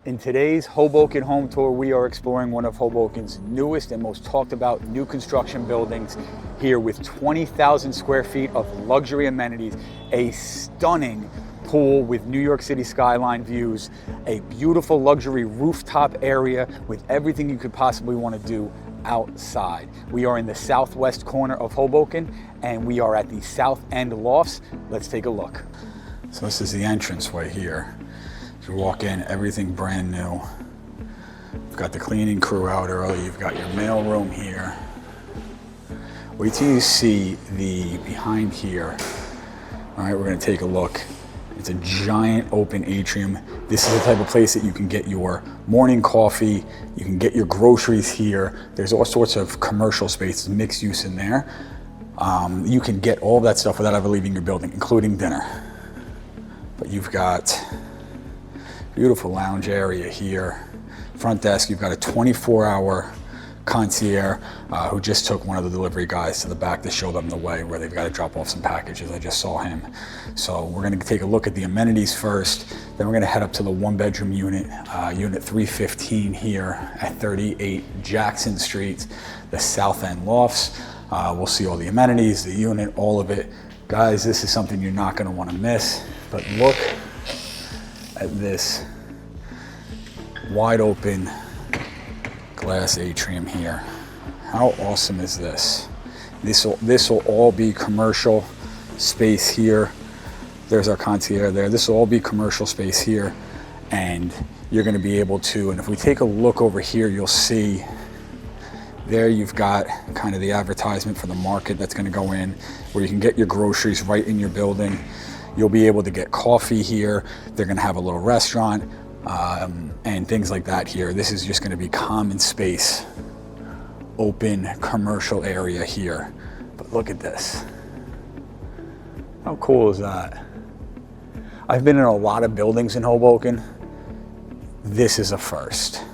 In today's Hoboken Home Tour, we are exploring one of Hoboken's newest and most talked about new construction buildings here with 20,000 square feet of luxury amenities, a stunning pool with New York City skyline views, a beautiful luxury rooftop area with everything you could possibly want to do outside. We are in the southwest corner of Hoboken and we are at the South End Lofts. Let's take a look. So this is the entranceway here. You walk in, everything brand new. You've got the cleaning crew out early. You've got your mail room here. Wait till you see the behind here. All right, we're gonna take a look. It's a giant open atrium. This is the type of place that you can get your morning coffee. You can get your groceries here. There's all sorts of commercial spaces, mixed use in there. You can get all that stuff without ever leaving your building, including dinner. But you've got beautiful lounge area here. Front desk, you've got a 24-hour concierge who just took one of the delivery guys to the back to show them the way where they've got to drop off some packages. I just saw him. So we're gonna take a look at the amenities first, then we're gonna head up to the one-bedroom unit, unit 315 here at 38 Jackson Street, the South End Lofts. We'll see all the amenities, the unit, all of it. Guys, this is something you're not gonna wanna miss, but look at this wide open glass atrium here. How awesome is this? This will all be commercial space here. There's our concierge there. This will all be commercial space here, and you're going to be able to, and if we take a look over here, you'll see there you've got kind of the advertisement for the market that's going to go in, where you can get your groceries right in your building. You'll be able to get coffee here. They're gonna have a little restaurant and things like that here. This is just gonna be common space, open commercial area here. But look at this. How cool is that? I've been in a lot of buildings in Hoboken. This is a first.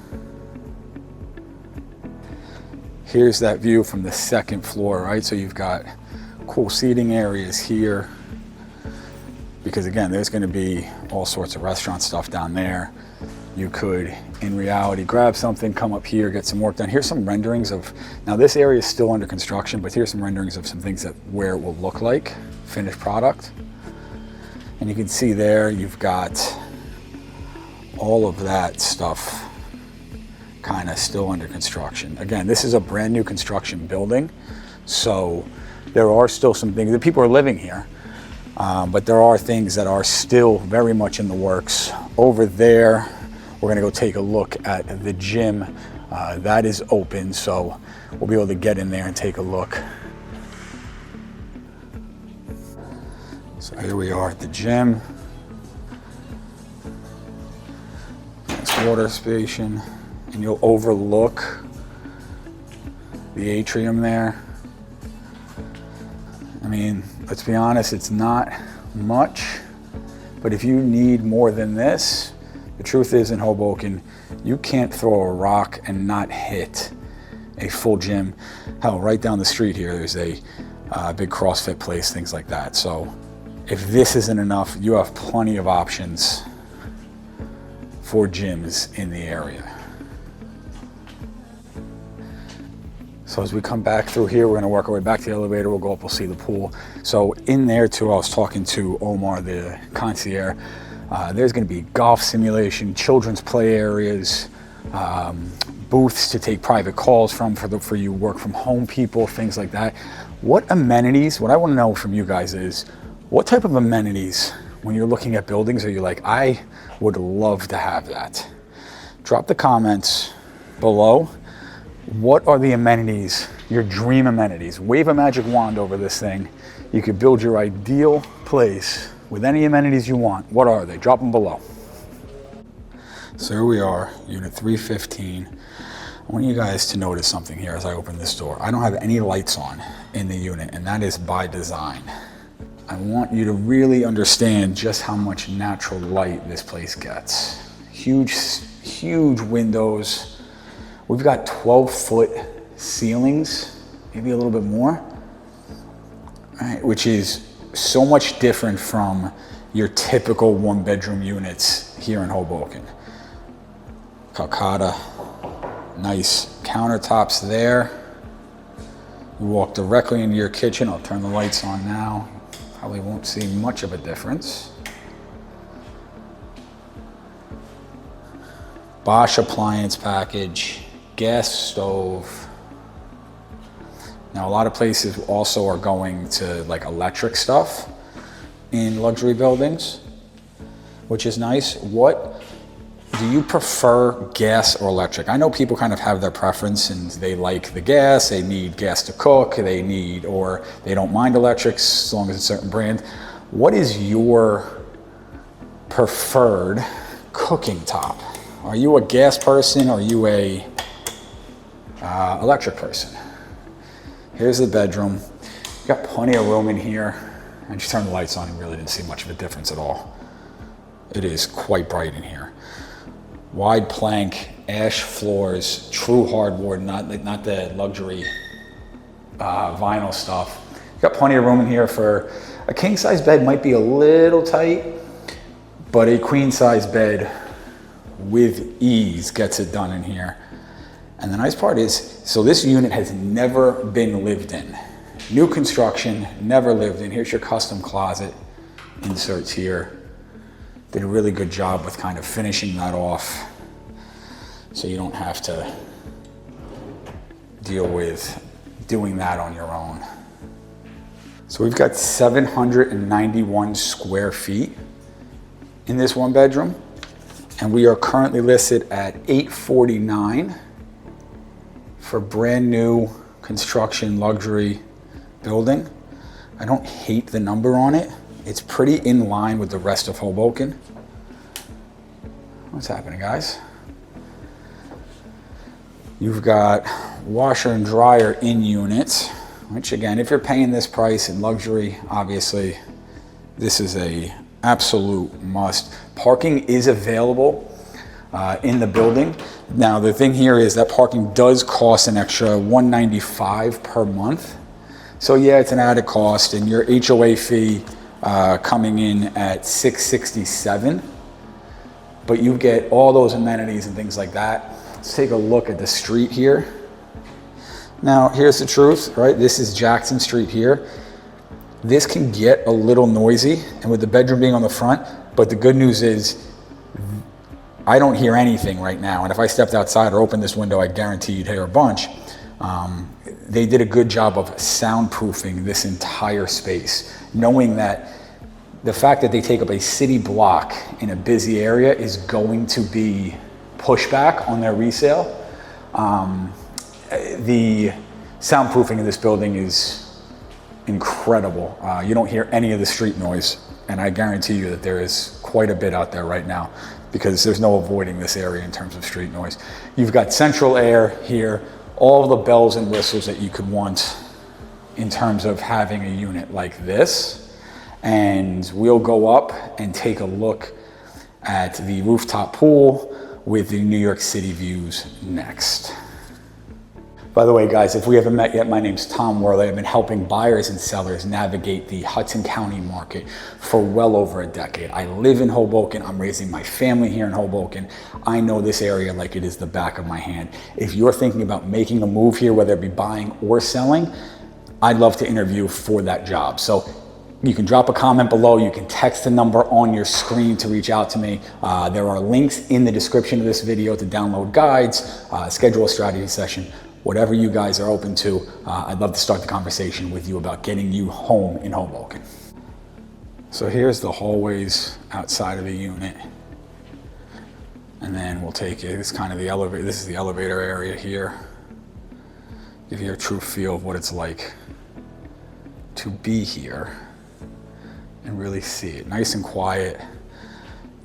Here's that view from the second floor, right? So you've got cool seating areas here, because again, there's gonna be all sorts of restaurant stuff down there. You could, in reality, grab something, come up here, get some work done. Here's some renderings of, now this area is still under construction, but here's some renderings of some things that where it will look like, finished product. And you can see there, you've got all of that stuff kind of still under construction. Again, this is a brand new construction building, so there are still some things that people are living here. But there are things that are still very much in the works. Over there, we're gonna go take a look at the gym. That is open, so we'll be able to get in there and take a look. So here we are at the gym. Nice water station, and you'll overlook the atrium there. I mean, let's be honest, it's not much, but if you need more than this, the truth is in Hoboken, you can't throw a rock and not hit a full gym. Hell, right down the street here, there's a big CrossFit place, things like that. So if this isn't enough, you have plenty of options for gyms in the area. So as we come back through here, we're gonna work our way back to the elevator, we'll go up, we'll see the pool. So in there too, I was talking to Omar, the concierge, there's gonna be golf simulation, children's play areas, booths to take private calls from for you work from home people, things like that. What amenities, what I wanna know from you guys is, what type of amenities, when you're looking at buildings, are you like, I would love to have that? Drop the comments below. What are the amenities, your dream amenities? Wave a magic wand over this thing. You could build your ideal place with any amenities you want. What are they? Drop them below. So here we are, unit 315. I want you guys to notice something here as I open this door. I don't have any lights on in the unit, and that is by design. I want you to really understand just how much natural light this place gets. Huge windows. We've got 12-foot ceilings, maybe a little bit more, right, which is so much different from your typical one-bedroom units here in Hoboken. Calcutta. Nice countertops there. You walk directly into your kitchen. I'll turn the lights on now. Probably won't see much of a difference. Bosch appliance package, gas stove. Now a lot of places also are going to like electric stuff in luxury buildings, which is nice. What do you prefer, gas or electric? I know people kind of have their preference and they like the gas, they need gas to cook, or they don't mind electrics as long as it's a certain brand. What is your preferred cooking top? Are you a gas person or are you a electric person? Here's the bedroom. You got plenty of room in here. And you turn the lights on, you really didn't see much of a difference at all. It is quite bright in here. Wide plank, ash floors, true hardwood, not the luxury vinyl stuff. You got plenty of room in here for a king size bed. Might be a little tight, but a queen size bed with ease gets it done in here. And the nice part is, so this unit has never been lived in. New construction, never lived in. Here's your custom closet inserts here. Did a really good job with kind of finishing that off so you don't have to deal with doing that on your own. So we've got 791 square feet in this one bedroom, and we are currently listed at $849 for brand new construction luxury building. I don't hate the number on it. It's pretty in line with the rest of Hoboken. What's happening, guys? You've got washer and dryer in units, which again, if you're paying this price in luxury, obviously this is a absolute must. Parking is available in the building. Now the thing here is that parking does cost an extra $195 per month. So yeah, it's an added cost, and your HOA fee coming in at $667, but you get all those amenities and things like that. Let's take a look at the street here. Now here's the truth, right? This is Jackson Street here. This can get a little noisy, and with the bedroom being on the front, but the good news is I don't hear anything right now, and if I stepped outside or opened this window, I guarantee you'd hear a bunch. They did a good job of soundproofing this entire space, knowing that the fact that they take up a city block in a busy area is going to be pushback on their resale. The soundproofing of this building is incredible. You don't hear any of the street noise, and I guarantee you that there is quite a bit out there right now because there's no avoiding this area in terms of street noise. You've got central air here, all the bells and whistles that you could want in terms of having a unit like this. And we'll go up and take a look at the rooftop pool with the New York City views next. By the way, guys, if we haven't met yet, my name's Tom Worley. I've been helping buyers and sellers navigate the Hudson County market for well over a decade. I live in Hoboken. I'm raising my family here in Hoboken. I know this area like it is the back of my hand. If you're thinking about making a move here, whether it be buying or selling, I'd love to interview for that job. So you can drop a comment below. You can text the number on your screen to reach out to me. There are links in the description of this video to download guides, schedule a strategy session. Whatever you guys are open to, I'd love to start the conversation with you about getting you home in Hoboken. So here's the hallways outside of the unit. And then we'll take it, it's kind of the elevator, this is the elevator area here. Give you a true feel of what it's like to be here and really see it. Nice and quiet.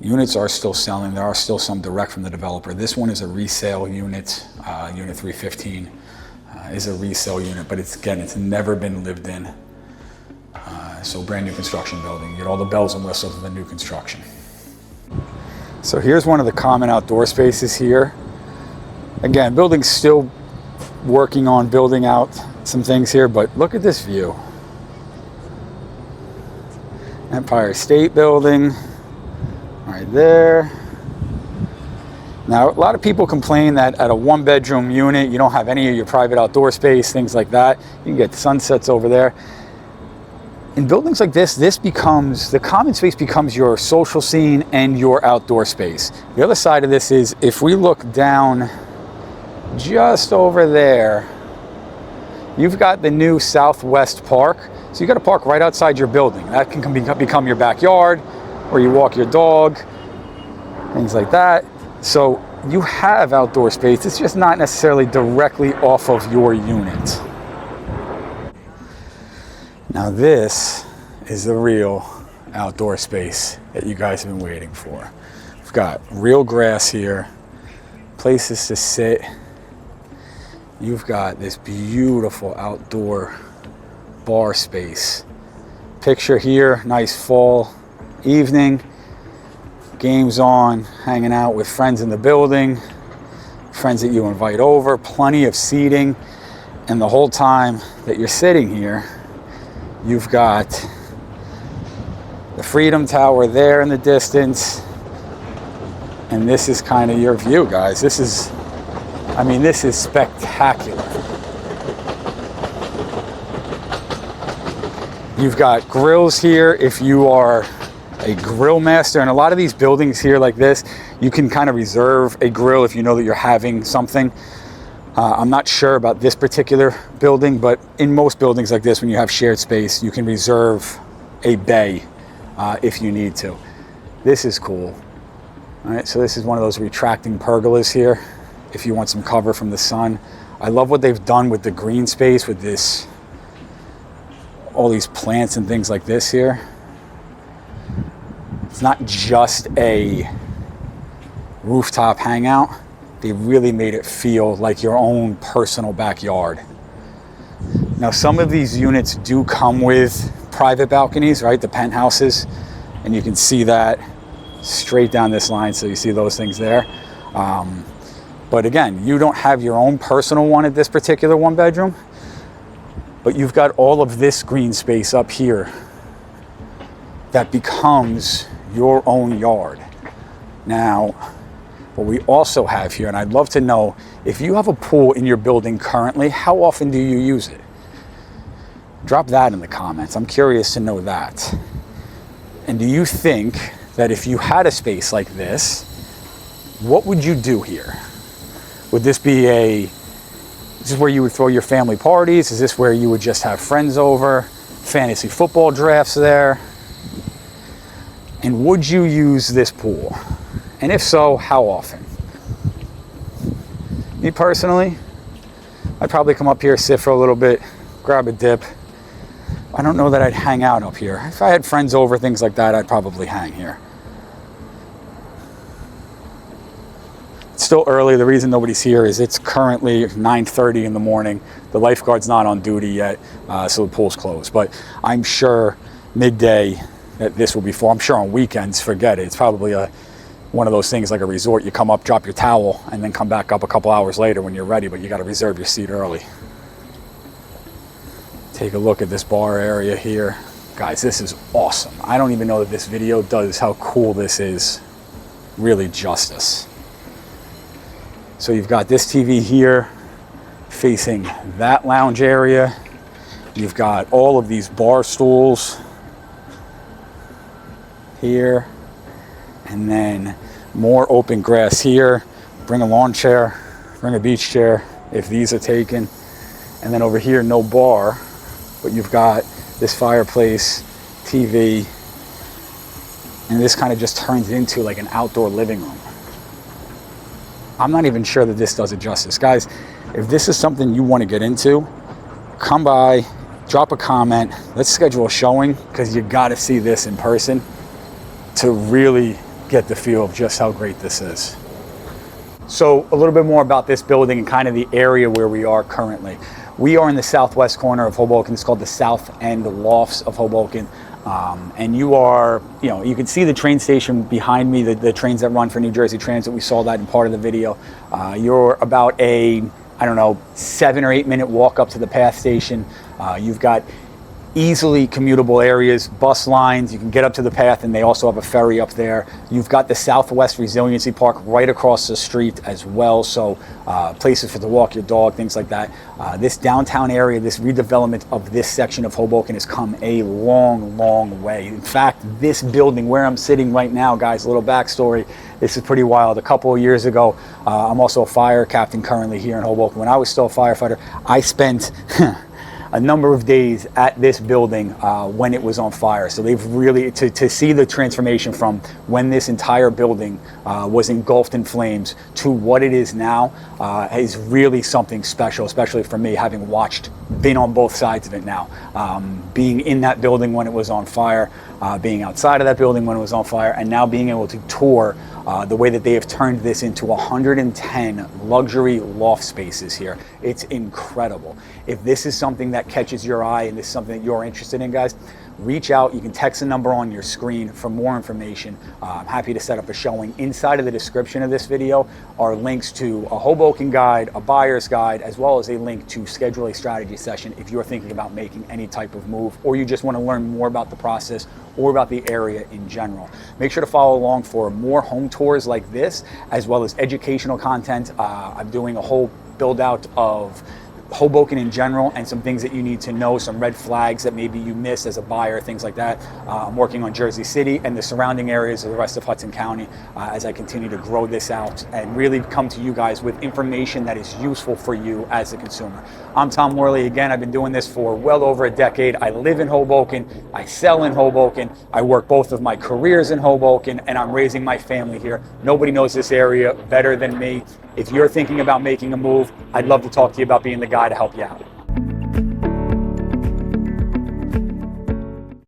Units are still selling. There are still some direct from the developer. This one is a resale unit. Unit 315 is a resale unit, but it's never been lived in. So brand new construction building. You get all the bells and whistles of the new construction. So here's one of the common outdoor spaces here. Again, building's still working on building out some things here, but look at this view. Empire State Building. Right there. Now, a lot of people complain that at a 1-bedroom unit, you don't have any of your private outdoor space, things like that. You can get sunsets over there. In buildings like this, the common space becomes your social scene and your outdoor space. The other side of this is, if we look down just over there, you've got the new Southwest Park. So you got a park right outside your building. That can become your backyard, where you walk your dog, things like that. So you have outdoor space. It's just not necessarily directly off of your unit. Now this is the real outdoor space that you guys have been waiting for. We've got real grass here, places to sit. You've got this beautiful outdoor bar space. Picture here, nice fall evening, games on, hanging out with friends in the building, friends that you invite over, plenty of seating. And the whole time that you're sitting here, you've got the Freedom Tower there in the distance. And this is kind of your view, guys. This is spectacular. You've got grills here if you are a grill master. And a lot of these buildings here like this, you can kind of reserve a grill if you know that you're having something. I'm not sure about this particular building, but in most buildings like this, when you have shared space, you can reserve a bay if you need to. This is cool. All right, so this is one of those retracting pergolas here if you want some cover from the sun. I love what they've done with the green space, with this, all these plants and things like this here. It's not just a rooftop hangout. They really made it feel like your own personal backyard. Now, some of these units do come with private balconies, right? The penthouses, and you can see that straight down this line. So you see those things there. But again, you don't have your own personal one at this particular 1-bedroom, but you've got all of this green space up here that becomes your own yard. Now, what we also have here, and I'd love to know, if you have a pool in your building currently, how often do you use it? Drop that in the comments. I'm curious to know that. And do you think that if you had a space like this, what would you do here? Would this be this is where you would throw your family parties? Is this where you would just have friends over? Fantasy football drafts there? And would you use this pool? And if so, how often? Me personally, I'd probably come up here, sit for a little bit, grab a dip. I don't know that I'd hang out up here. If I had friends over, things like that, I'd probably hang here. It's still early. The reason nobody's here is it's currently 9:30 in the morning. The lifeguard's not on duty yet, so the pool's closed. But I'm sure midday that this will be full. I'm sure on weekends, forget it. It's probably one of those things like a resort. You come up, drop your towel, and then come back up a couple hours later when you're ready, but you got to reserve your seat early. Take a look at this bar area here. Guys, this is awesome. I don't even know that this video does how cool this is really justice. So you've got this TV here facing that lounge area. You've got all of these bar stools here, and then more open grass here. Bring a lawn chair, bring a beach chair if these are taken. And then over here, no bar, but you've got this fireplace, TV, and this kind of just turns it into like an outdoor living room. I'm not even sure that this does it justice. Guys, if this is something you want to get into, come by, drop a comment. Let's schedule a showing, because you got to see this in person to really get the feel of just how great this is. So a little bit more about this building and kind of the area where we are currently. We are in the southwest corner of Hoboken. It's called the South End Lofts of Hoboken. And you are, you can see the train station behind me, the trains that run for New Jersey Transit. We saw that in part of the video. You're about a, 7 or 8 minute walk up to the PATH station. You've got easily commutable areas, bus lines, you can get up to the path, and they also have a ferry up there. You've got the Southwest Resiliency Park right across the street as well, so places for to walk your dog, things like that. This downtown area, this redevelopment of this section of Hoboken has come a long, long way. In fact, this building where I'm sitting right now, guys, a little backstory, this is pretty wild. A couple of years ago, I'm also a fire captain currently here in Hoboken. When I was still a firefighter, I spent a number of days at this building when it was on fire. So they've really, to see the transformation from when this entire building was engulfed in flames to what it is now is really something special, especially for me, having been on both sides of it now. Being in that building when it was on fire, being outside of that building when it was on fire, and now being able to tour the way that they have turned this into 110 luxury loft spaces here. It's incredible. If this is something that catches your eye and this is something that you're interested in, guys, reach out. You can text the number on your screen for more information. I'm happy to set up a showing. Inside of the description of this video are links to a Hoboken guide, a buyer's guide, as well as a link to schedule a strategy session if you're thinking about making any type of move, or you just want to learn more about the process or about the area in general. Make sure to follow along for more home tours like this, as well as educational content. I'm doing a whole build out of Hoboken in general and some things that you need to know, some red flags that maybe you missed as a buyer, things like that. I'm working on Jersey City and the surrounding areas of the rest of Hudson County as I continue to grow this out and really come to you guys with information that is useful for you as a consumer. I'm Tom Worley. Again, I've been doing this for well over a decade. I live in Hoboken, I sell in Hoboken, I work both of my careers in Hoboken, and I'm raising my family here. Nobody knows this area better than me. If you're thinking about making a move, I'd love to talk to you about being the guy to help you out.